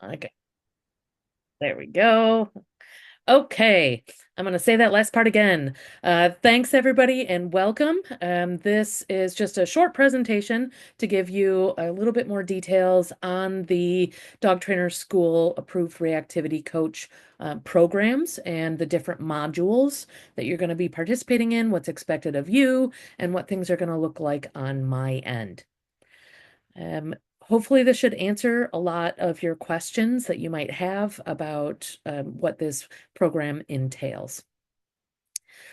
Okay, there we go. Okay, I'm going to say that last part again. Thanks, everybody, and welcome. This is just a short presentation to give you a little bit more details on the Dog Trainer School approved reactivity coach programs and the different modules that you're going to be participating in, what's expected of you, and what things are going to look like on my end. Hopefully, this should answer a lot of your questions that you might have about what this program entails.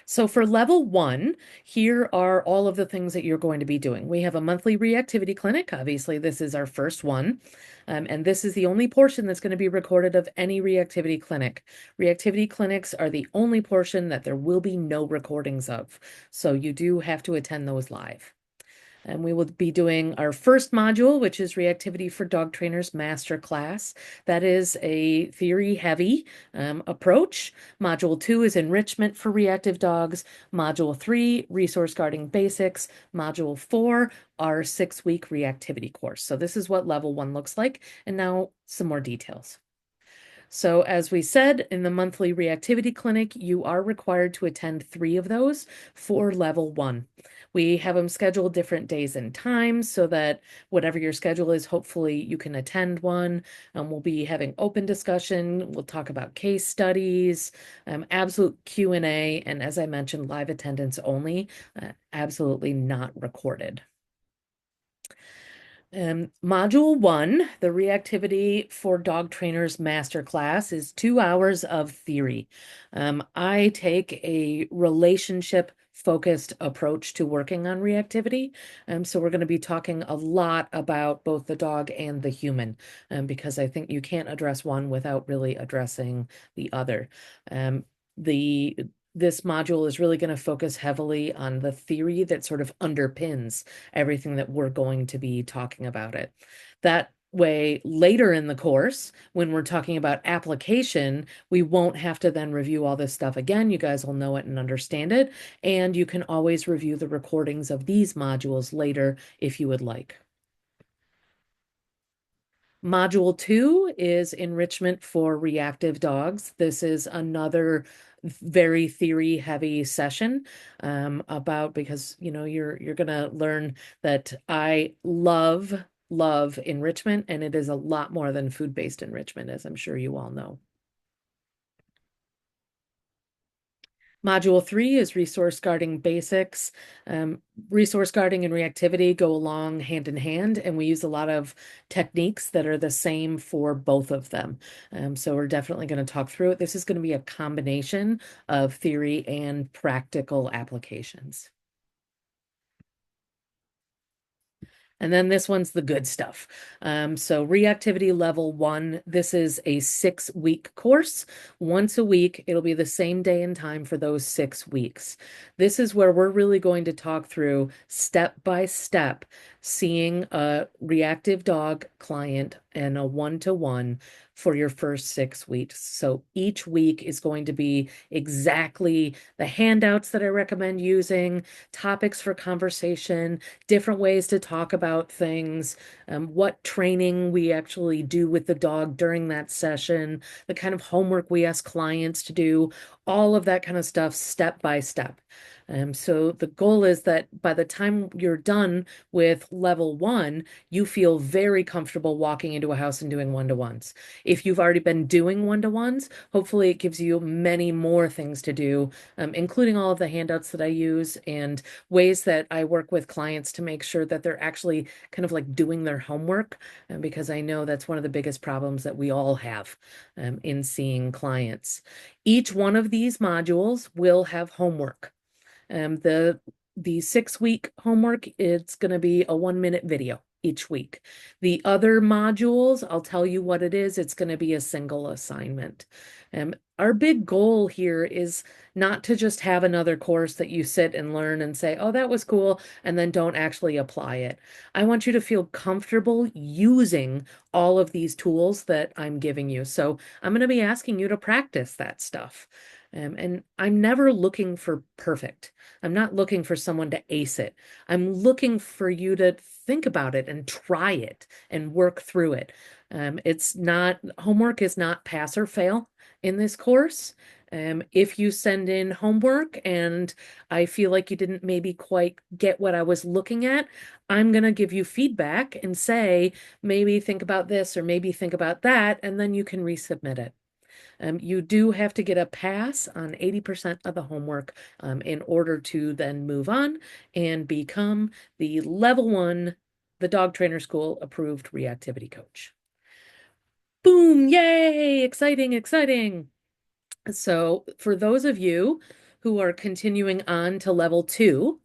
So for level one, here are all of the things that you're going to be doing. We have a monthly reactivity clinic. Obviously, this is our first one. And this is the only portion that's going to be recorded of any reactivity clinic. Reactivity clinics are the only portion that there will be no recordings of. So you do have to attend those live. And we will be doing our first module, which is Reactivity for Dog Trainers Masterclass. That is a theory-heavy approach. Module 2 is Enrichment for Reactive Dogs. Module 3, Resource Guarding Basics. Module 4, our 6-week reactivity course. So this is what level 1 looks like. And now some more details. So as we said, in the monthly reactivity clinic, you are required to attend 3 of those for level 1. We have them scheduled different days and times so that whatever your schedule is, hopefully you can attend one. We'll be having open discussion. We'll talk about case studies, absolute Q&A, and as I mentioned, live attendance only, absolutely not recorded. Module 1, the Reactivity for Dog Trainers Masterclass, is 2 hours of theory. I take a relationship focused approach to working on reactivity. So we're going to be talking a lot about both the dog and the human, because I think you can't address one without really addressing the other. The This module is really going to focus heavily on the theory that sort of underpins everything that we're going to be talking about it. That way, later in the course, when we're talking about application, we won't have to then review all this stuff again. You guys will know it and understand it, and you can always review the recordings of these modules later if you would like. Module 2 is enrichment for reactive dogs. This is another very theory heavy session about because you're gonna learn that I love enrichment, and it is a lot more than food-based enrichment, as I'm sure you all know. Module 3 is resource guarding basics. Resource guarding and reactivity go along hand in hand, and we use a lot of techniques that are the same for both of them. So we're definitely going to talk through it. This is going to be a combination of theory and practical applications. And then this one's the good stuff. So reactivity level 1, this is a 6-week course. Once a week, it'll be the same day and time for those 6 weeks. This is where we're really going to talk through step by step, seeing a reactive dog client and a one-to-one for your first 6 weeks. So each week is going to be exactly the handouts that I recommend using, topics for conversation, different ways to talk about things, what training we actually do with the dog during that session, the kind of homework we ask clients to do, all of that kind of stuff step by step. So the goal is that by the time you're done with level 1, you feel very comfortable walking into a house and doing one-to-ones. If you've already been doing one-to-ones, hopefully it gives you many more things to do, including all of the handouts that I use and ways that I work with clients to make sure that they're actually kind of like doing their homework, because I know that's one of the biggest problems that we all have in seeing clients. Each one of these modules will have homework. The 6-week homework, it's going to be a 1-minute video each week. The other modules, I'll tell you what it is. It's going to be a single assignment. Our big goal here is not to just have another course that you sit and learn and say, oh, that was cool, and then don't actually apply it. I want you to feel comfortable using all of these tools that I'm giving you. So I'm going to be asking you to practice that stuff. And I'm never looking for perfect. I'm not looking for someone to ace it. I'm looking for you to think about it and try it and work through it. It's not, homework is not pass or fail in this course. If you send in homework and I feel like you didn't maybe quite get what I was looking at, I'm going to give you feedback and say, maybe think about this or maybe think about that, and then you can resubmit it. You do have to get a pass on 80% of the homework in order to then move on and become the level one, the dog trainer school approved reactivity coach. Boom! Yay! Exciting, exciting. So, for those of you who are continuing on to level two,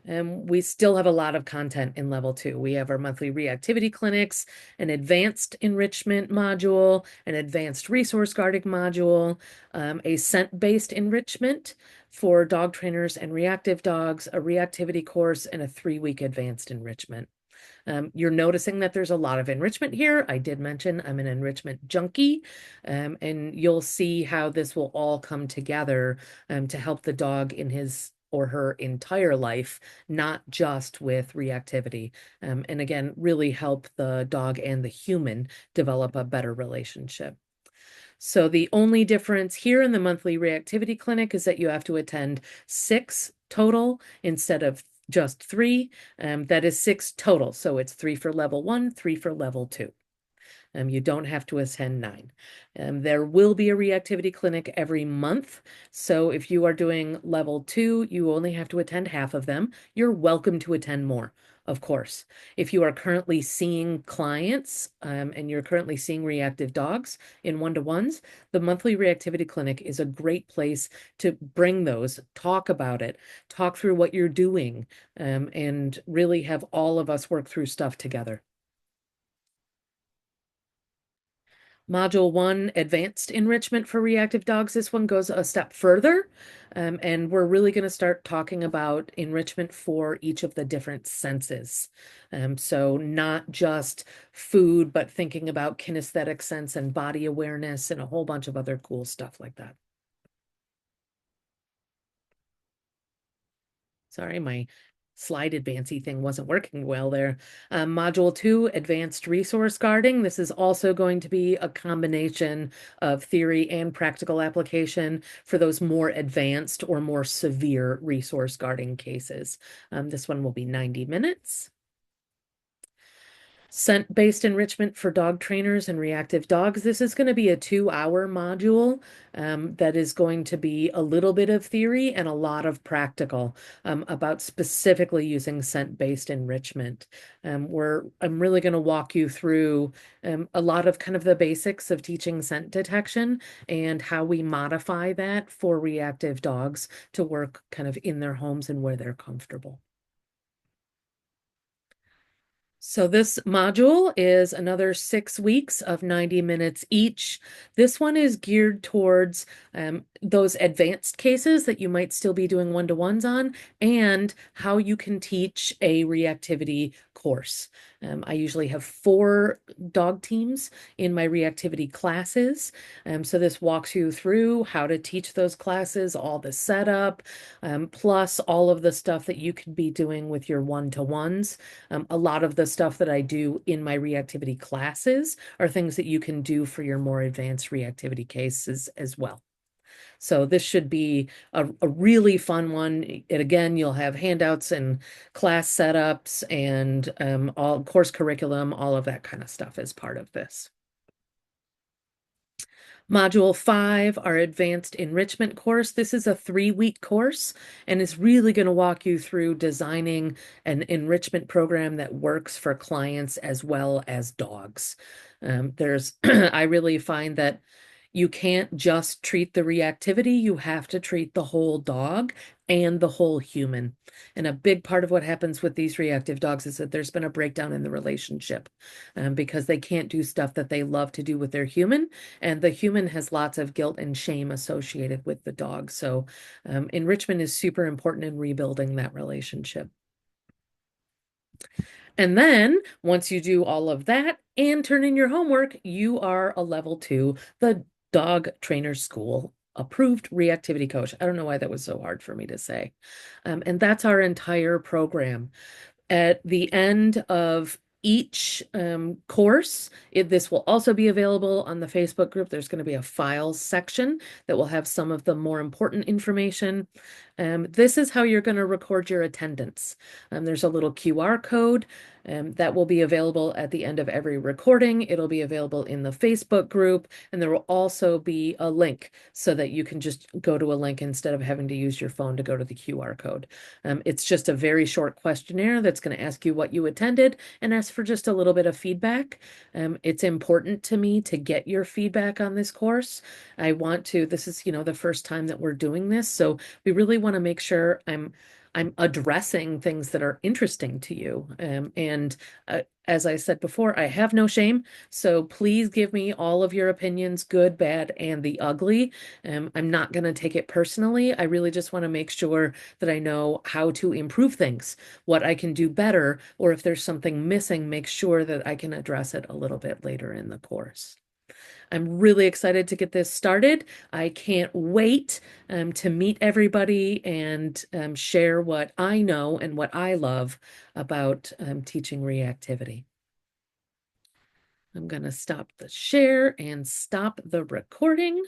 we still have a lot of content in level two. We have our monthly reactivity clinics, an advanced enrichment module, an advanced resource guarding module, a scent-based enrichment for dog trainers and reactive dogs, a reactivity course, and a 3-week advanced enrichment. You're noticing that there's a lot of enrichment here. I did mention I'm an enrichment junkie, and you'll see how this will all come together to help the dog in his or her entire life, not just with reactivity. And again, really help the dog and the human develop a better relationship. So the only difference here in the monthly reactivity clinic is that you have to attend 6 total instead of just 3. That is 6 total. So it's 3 for level 1, 3 for level 2. You don't have to attend 9. There will be a reactivity clinic every month. So if you are doing level 2, you only have to attend half of them. You're welcome to attend more, of course. If you are currently seeing clients and you're currently seeing reactive dogs in one-to-ones, the monthly reactivity clinic is a great place to bring those, talk about it, talk through what you're doing, and really have all of us work through stuff together. Module 1, advanced enrichment for reactive dogs. This one goes a step further, and we're really going to start talking about enrichment for each of the different senses. So not just food, but thinking about kinesthetic sense and body awareness and a whole bunch of other cool stuff like that. Sorry, my slide advancy thing wasn't working well there. Module 2, advanced resource guarding. This is also going to be a combination of theory and practical application for those more advanced or more severe resource guarding cases. This one will be 90 minutes. Scent-based enrichment for dog trainers and reactive dogs. This is going to be a 2-hour module that is going to be a little bit of theory and a lot of practical about specifically using scent-based enrichment. I'm really going to walk you through a lot of kind of the basics of teaching scent detection and how we modify that for reactive dogs to work kind of in their homes and where they're comfortable. So this module is another 6 weeks of 90 minutes each. This one is geared towards those advanced cases that you might still be doing one-to-ones on and how you can teach a reactivity course. I usually have 4 dog teams in my reactivity classes. So this walks you through how to teach those classes, all the setup, plus all of the stuff that you could be doing with your one-to-ones. A lot of the stuff that I do in my reactivity classes are things that you can do for your more advanced reactivity cases as well. So this should be a really fun one. And again, you'll have handouts and class setups and all course curriculum, all of that kind of stuff as part of this. Module 5, our advanced enrichment course. This is a 3-week course and is really going to walk you through designing an enrichment program that works for clients as well as dogs. I really find that you can't just treat the reactivity, you have to treat the whole dog and the whole human. And a big part of what happens with these reactive dogs is that there's been a breakdown in the relationship because they can't do stuff that they love to do with their human, and the human has lots of guilt and shame associated with the dog. So enrichment is super important in rebuilding that relationship. And then once you do all of that and turn in your homework, you are a level 2, the dog trainer school approved reactivity coach. I don't know why that was so hard for me to say. And that's our entire program. At the end of each course. This will also be available on the Facebook group. There's going to be a files section that will have some of the more important information. This is how you're going to record your attendance. There's a little QR code that will be available at the end of every recording. It'll be available in the Facebook group, and there will also be a link so that you can just go to a link instead of having to use your phone to go to the QR code. It's just a very short questionnaire that's going to ask you what you attended and ask for just a little bit of feedback. It's important to me to get your feedback on this course. This is, the first time that we're doing this, so we really want to make sure I'm addressing things that are interesting to you. And as I said before, I have no shame. So please give me all of your opinions, good, bad, and the ugly. I'm not going to take it personally. I really just want to make sure that I know how to improve things, what I can do better, or if there's something missing, make sure that I can address it a little bit later in the course. I'm really excited to get this started. I can't wait to meet everybody and share what I know and what I love about teaching reactivity. I'm going to stop the share and stop the recording.